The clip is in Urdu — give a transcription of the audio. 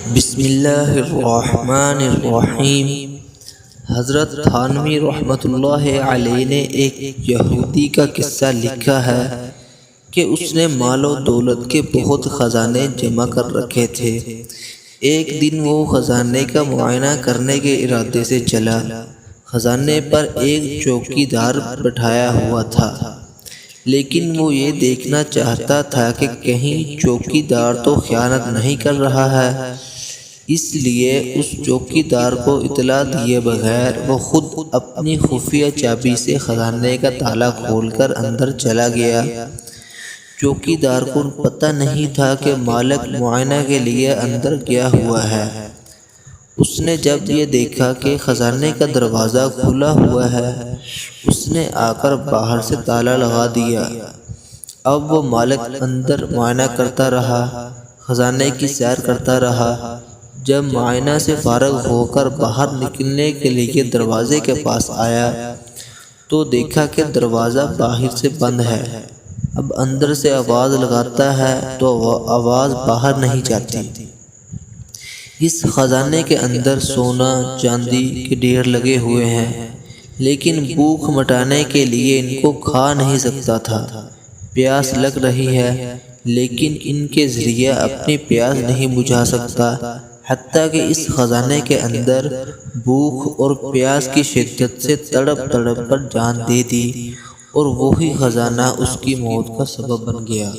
بسم اللہ الرحمن الرحیم۔ حضرت تھانوی رحمۃ اللہ علیہ نے ایک یہودی کا قصہ لکھا ہے کہ اس نے مال و دولت کے بہت خزانے جمع کر رکھے تھے۔ ایک دن وہ خزانے کا معائنہ کرنے کے ارادے سے چلا۔ خزانے پر ایک چوکی دار بٹھایا ہوا تھا، لیکن وہ یہ دیکھنا چاہتا تھا کہ کہیں چوکی دار تو خیانت نہیں کر رہا ہے، اس لیے اس چوکی دار کو اطلاع دیے بغیر وہ خود اپنی خفیہ چابی سے خزانے کا تالا کھول کر اندر چلا گیا۔ چوکی دار کو پتہ نہیں تھا کہ مالک معائنہ کے لیے اندر گیا ہوا ہے۔ اس نے جب یہ دیکھا کہ خزانے کا دروازہ کھلا ہوا ہے، اس نے آ کر باہر سے تالا لگا دیا۔ اب وہ مالک اندر معائنہ کرتا رہا، خزانے کی سیر کرتا رہا۔ جب معائنہ سے فارغ ہو کر باہر نکلنے کے لیے دروازے کے پاس آیا تو دیکھا کہ دروازہ باہر سے بند ہے۔ اب اندر سے آواز لگاتا ہے تو آواز باہر نہیں جاتی۔ اس خزانے کے اندر سونا چاندی کے ڈھیر لگے ہوئے ہیں، لیکن بھوک مٹانے کے لیے ان کو کھا نہیں سکتا تھا۔ پیاس لگ رہی ہے، لیکن ان کے ذریعے اپنی پیاس نہیں بجھا سکتا، حتیٰ کہ اس خزانے کے اندر بھوک اور پیاس کی شدت سے تڑپ تڑپ کر جان دے دی، اور وہی خزانہ اس کی موت کا سبب بن گیا۔